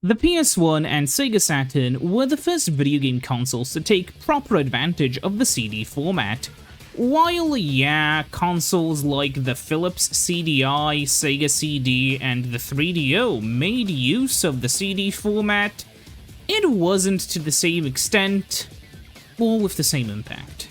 The PS1 and Sega Saturn were the first video game consoles to take proper advantage of the CD format. While, yeah, consoles like the Philips CDI, Sega CD, and the 3DO made use of the CD format, it wasn't to the same extent, or with the same impact.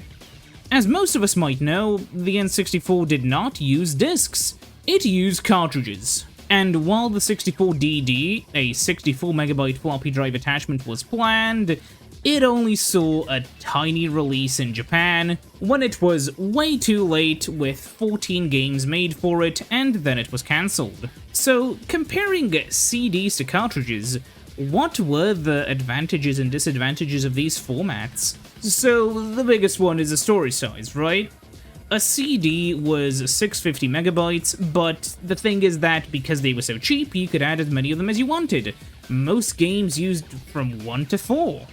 As most of us might know, the N64 did not use discs, it used cartridges. And while the 64DD, a 64MB floppy drive attachment, was planned, it only saw a tiny release in Japan, when it was way too late with 14 games made for it, and then it was cancelled. So, comparing CDs to cartridges, what were the advantages and disadvantages of these formats? So, the biggest one is the storage size, right? A CD was 650 megabytes, but the thing is that because they were so cheap, you could add as many of them as you wanted. Most games used from 1 to 4.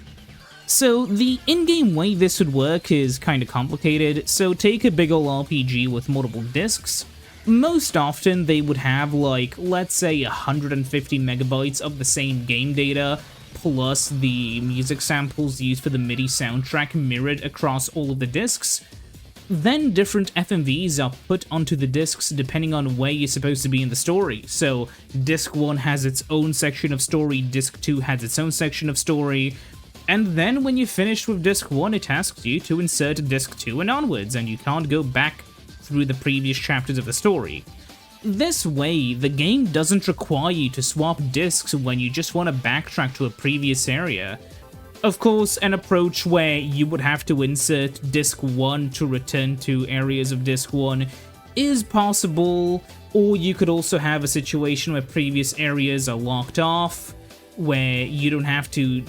So the in-game way this would work is kinda complicated, so take a big ol' RPG with multiple discs. Most often they would have like, let's say 150 megabytes of the same game data, plus the music samples used for the MIDI soundtrack mirrored across all of the discs. Then different FMVs are put onto the discs depending on where you're supposed to be in the story. So disc 1 has its own section of story, disc 2 has its own section of story, and then when you're finished with disc 1 it asks you to insert disc 2 and onwards, and you can't go back through the previous chapters of the story. This way, the game doesn't require you to swap discs when you just want to backtrack to a previous area. Of course, an approach where you would have to insert disc 1 to return to areas of disc 1 is possible, or you could also have a situation where previous areas are locked off, where you don't have to,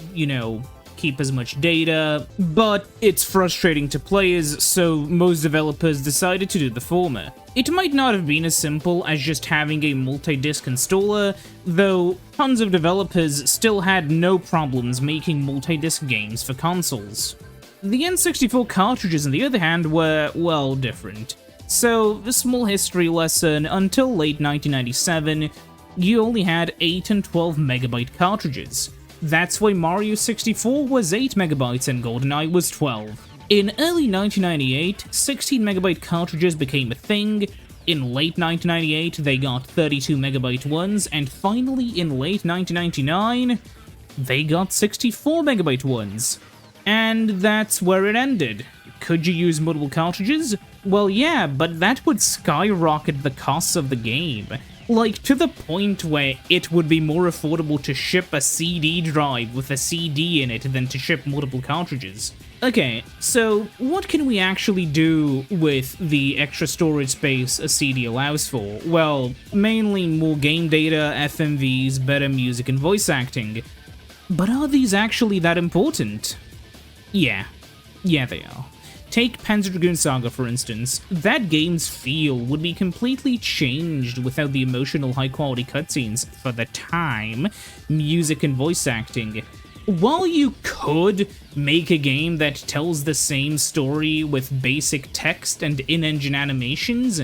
keep as much data, but it's frustrating to players, so most developers decided to do the former. It might not have been as simple as just having a multi-disc installer, though tons of developers still had no problems making multi-disc games for consoles. The N64 cartridges, on the other hand, were, well, different. So, a small history lesson, until late 1997, you only had 8 and 12 megabyte cartridges. That's why Mario 64 was 8 megabytes and GoldenEye was 12. In early 1998, 16 megabyte cartridges became a thing, in late 1998 they got 32 megabyte ones, and finally in late 1999, they got 64 megabyte ones. And that's where it ended. Could you use multiple cartridges? Well, yeah, but that would skyrocket the costs of the game. Like, to the point where it would be more affordable to ship a CD drive with a CD in it than to ship multiple cartridges. Okay, so what can we actually do with the extra storage space a CD allows for? Well, mainly more game data, FMVs, better music and voice acting. But are these actually that important? Yeah, they are. Take Panzer Dragoon Saga for instance. That game's feel would be completely changed without the emotional high-quality cutscenes for the time, music and voice acting. While you could make a game that tells the same story with basic text and in-engine animations,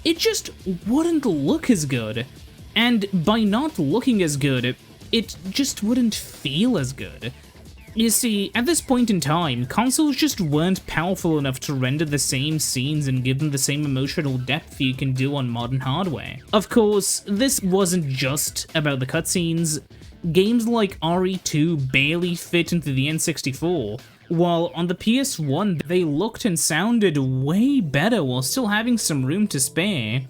it just wouldn't look as good. And by not looking as good, it just wouldn't feel as good. You see, at this point in time, consoles just weren't powerful enough to render the same scenes and give them the same emotional depth you can do on modern hardware. Of course, this wasn't just about the cutscenes. Games like RE2 barely fit into the N64, while on the PS1 they looked and sounded way better while still having some room to spare.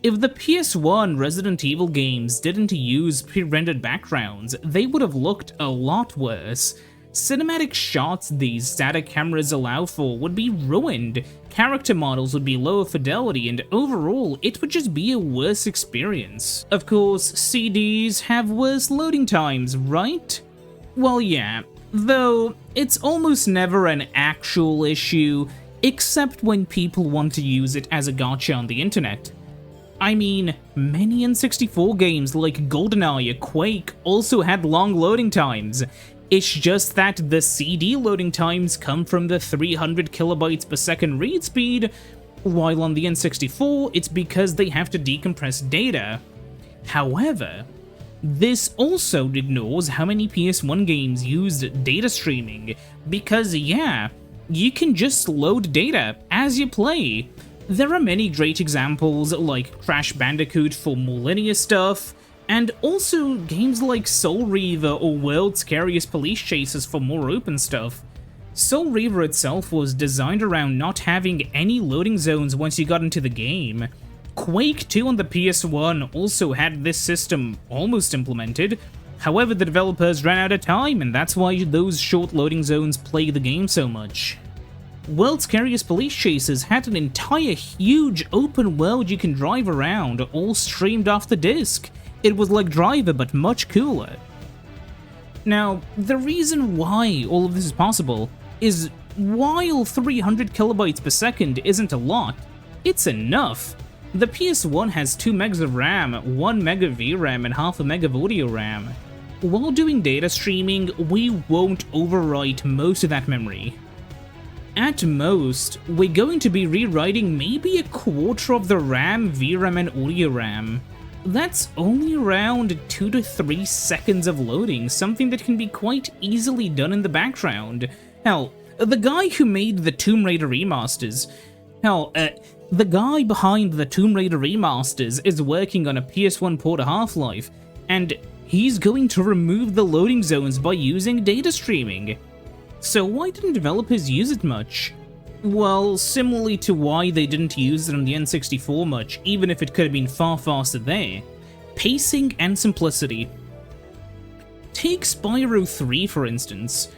If the PS1 Resident Evil games didn't use pre-rendered backgrounds, they would have looked a lot worse. Cinematic shots these static cameras allow for would be ruined, character models would be lower fidelity, and overall, it would just be a worse experience. Of course, CDs have worse loading times, right? Well, yeah, though it's almost never an actual issue, except when people want to use it as a gotcha on the internet. I mean, many N64 games like GoldenEye or Quake also had long loading times. It's just that the CD loading times come from the 300 kilobytes per second read speed, while on the N64 it's because they have to decompress data. However, This also ignores how many PS1 games used data streaming, because yeah, you can just load data as you play. There are many great examples like Crash Bandicoot for more linear stuff, and also games like Soul Reaver or World's Scariest Police Chasers for more open stuff. Soul Reaver itself was designed around not having any loading zones once you got into the game. Quake 2 on the PS1 also had this system almost implemented, however the developers ran out of time, and that's why those short loading zones plague the game so much. World's Scariest Police Chasers had an entire huge open world you can drive around, all streamed off the disc. It was like Driver, but much cooler. Now, the reason why all of this is possible is while 300 kilobytes per second isn't a lot, it's enough. The PS1 has 2 megs of RAM, 1 meg of VRAM, and half a meg of audio RAM. While doing data streaming, we won't overwrite most of that memory. At most, we're going to be rewriting maybe a quarter of the RAM, VRAM, and audio RAM. That's only around 2 to 3 seconds of loading, something that can be quite easily done in the background. Hell, the guy who made the Tomb Raider remasters, the guy behind the Tomb Raider remasters is working on a PS1 port of Half-Life, and he's going to remove the loading zones by using data streaming. So why didn't developers use it much? Well, similarly to why they didn't use it on the N64 much, even if it could have been far faster there. Pacing and simplicity. Take Spyro 3 for instance.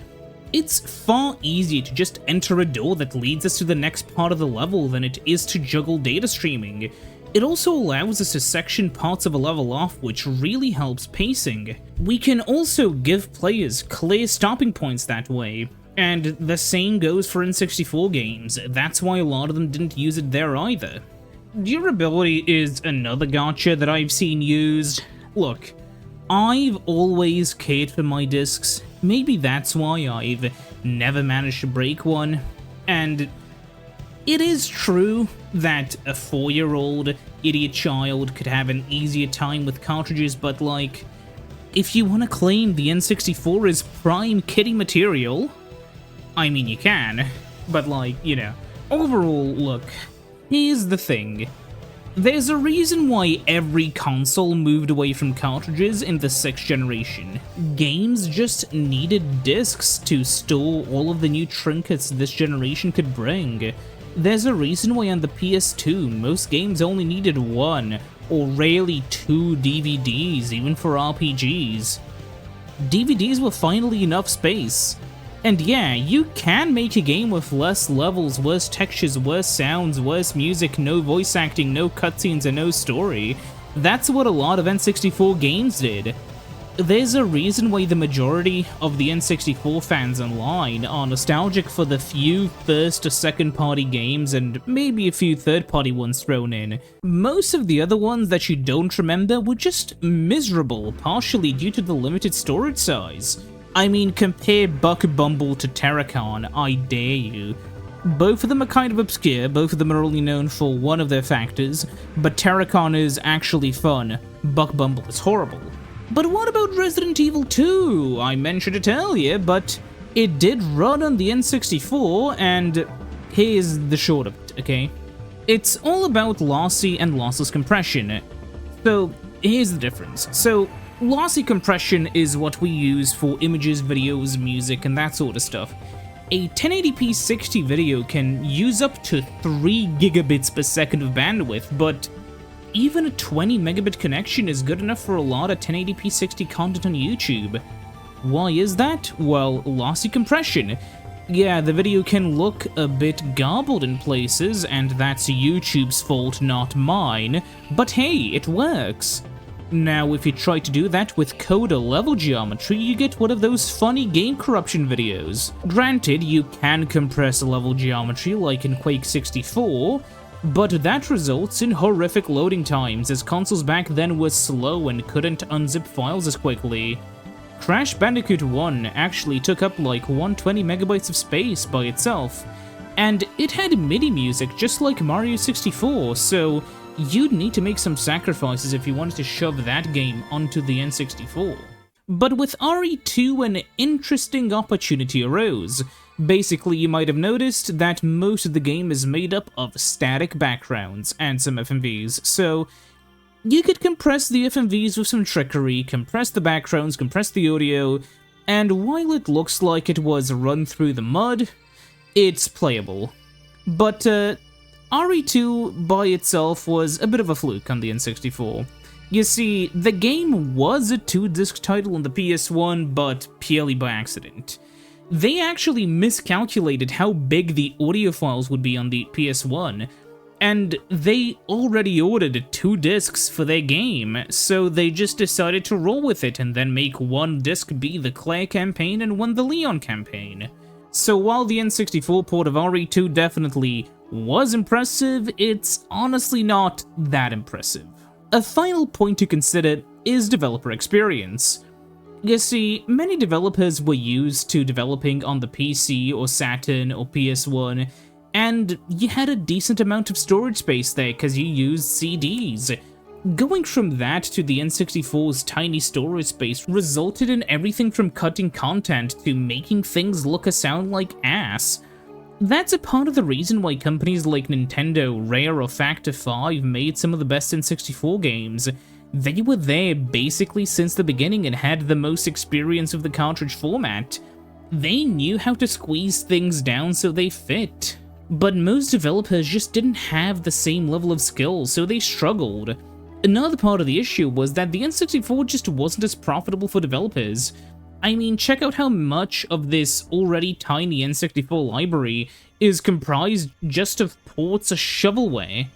It's far easier to just enter a door that leads us to the next part of the level than it is to juggle data streaming. It also allows us to section parts of a level off, which really helps pacing. We can also give players clear stopping points that way. And the same goes for N64 games, that's why a lot of them didn't use it there either. Durability is another gotcha that I've seen used. Look, I've always cared for my discs, maybe that's why I've never managed to break one, and it is true that a 4-year-old idiot child could have an easier time with cartridges, but like, if you want to claim the N64 is prime kiddie material, I mean you can, but like, you know, overall, look, here's the thing. There's a reason why every console moved away from cartridges in the 6th generation. Games just needed discs to store all of the new trinkets this generation could bring. There's a reason why on the PS2, most games only needed 1, or rarely 2 DVDs, even for RPGs. DVDs were finally enough space. And yeah, you can make a game with less levels, worse textures, worse sounds, worse music, no voice acting, no cutscenes, and no story. That's what a lot of N64 games did. There's a reason why the majority of the N64 fans online are nostalgic for the few first or second party games and maybe a few third party ones thrown in. Most of the other ones that you don't remember were just miserable, partially due to the limited storage size. I mean, compare Buck Bumble to Terracon, I dare you. Both of them are kind of obscure, both of them are only known for one of their factors, but Terracon is actually fun, Buck Bumble is horrible. But what about Resident Evil 2? I mentioned it earlier, but it did run on the N64, and here's the short of it, okay? It's all about lossy and lossless compression. So, here's the difference. So, lossy compression is what we use for images, videos, music, and that sort of stuff. A 1080p 60 video can use up to 3 gigabits per second of bandwidth, but even a 20 megabit connection is good enough for a lot of 1080p 60 content on YouTube. Why is that? Well, lossy compression. Yeah, the video can look a bit garbled in places, and that's YouTube's fault, not mine, but hey, it works. Now, if you try to do that with code or level geometry, you get one of those funny game corruption videos. Granted, you can compress level geometry like in Quake 64, but that results in horrific loading times, as consoles back then were slow and couldn't unzip files as quickly. Crash Bandicoot 1 actually took up like 120 megabytes of space by itself, and it had MIDI music just like Mario 64, so you'd need to make some sacrifices if you wanted to shove that game onto the N64. But with RE2, an interesting opportunity arose. Basically, you might have noticed that most of the game is made up of static backgrounds and some FMVs, so you could compress the FMVs with some trickery, compress the backgrounds, compress the audio, and while it looks like it was run through the mud, it's playable. But RE2 by itself was a bit of a fluke on the N64. You see, the game was a 2-disc title on the PS1, but purely by accident. They actually miscalculated how big the audio files would be on the PS1, and they already ordered 2 discs for their game, so they just decided to roll with it and then make one disc be the Claire campaign and one the Leon campaign. So while the N64 port of RE2 definitely was impressive, it's honestly not that impressive. A final point to consider is developer experience. You see, many developers were used to developing on the PC or Saturn or PS1, and you had a decent amount of storage space there because you used CDs. Going from that to the N64's tiny storage space resulted in everything from cutting content to making things look and sound like ass. That's a part of the reason why companies like Nintendo, Rare, or Factor 5 made some of the best N64 games. They were there basically since the beginning and had the most experience of the cartridge format. They knew how to squeeze things down so they fit. But most developers just didn't have the same level of skill, so they struggled. Another part of the issue was that the N64 just wasn't as profitable for developers. I mean, check out how much of this already tiny N64 library is comprised just of ports of shovelware.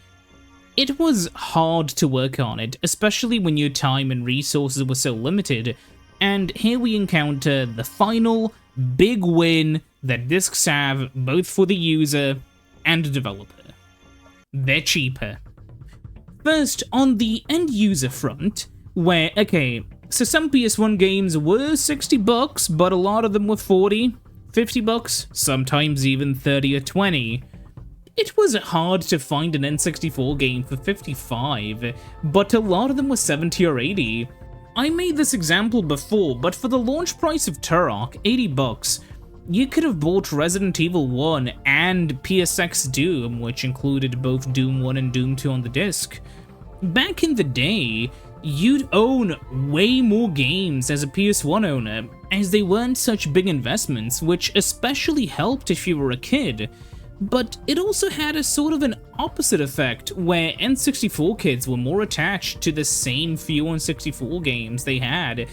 It was hard to work on it, especially when your time and resources were so limited, and here we encounter the final big win that discs have both for the user and the developer. They're cheaper. First, on the end user front, where, okay, so some PS1 games were $60, but a lot of them were $40, $50, sometimes even $30 or $20. It was hard to find an N64 game for $55, but a lot of them were $70 or $80. I made this example before, but for the launch price of Turok, $80, you could have bought Resident Evil 1 and PSX Doom, which included both Doom 1 and Doom 2 on the disc. Back in the day, you'd own way more games as a PS1 owner, as they weren't such big investments, which especially helped if you were a kid. But it also had a sort of an opposite effect, where N64 kids were more attached to the same few N64 games they had,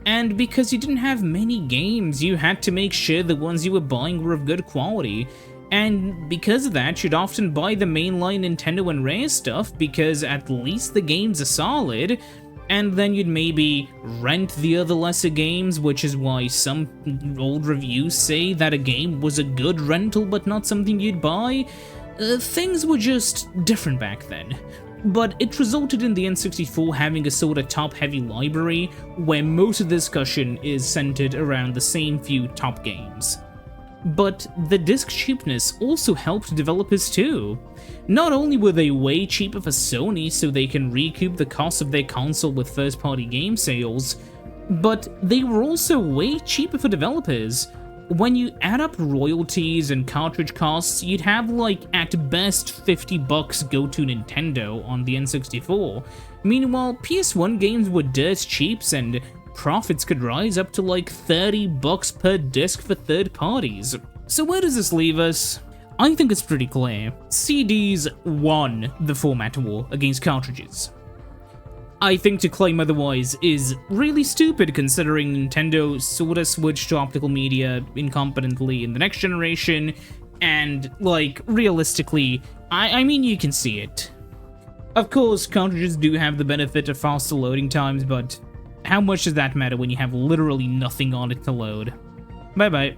and because you didn't have many games, you had to make sure the ones you were buying were of good quality. And because of that, you'd often buy the mainline Nintendo and Rare stuff because at least the games are solid, and then you'd maybe rent the other lesser games, which is why some old reviews say that a game was a good rental but not something you'd buy. Things were just different back then. But it resulted in the N64 having a sort of top-heavy library, where most of the discussion is centered around the same few top games. But the disc cheapness also helped developers too. Not only were they way cheaper for Sony so they can recoup the cost of their console with first-party game sales, but they were also way cheaper for developers. When you add up royalties and cartridge costs, you'd have like at best $50 go to Nintendo on the N64. Meanwhile, PS1 games were dirt cheaps and profits could rise up to like $30 per disc for third parties. So where does this leave us? I think it's pretty clear. CDs won the format war against cartridges. I think to claim otherwise is really stupid considering Nintendo sorta switched to optical media incompetently in the next generation, and like, realistically, I mean you can see it. Of course, cartridges do have the benefit of faster loading times, but how much does that matter when you have literally nothing on it to load? Bye bye.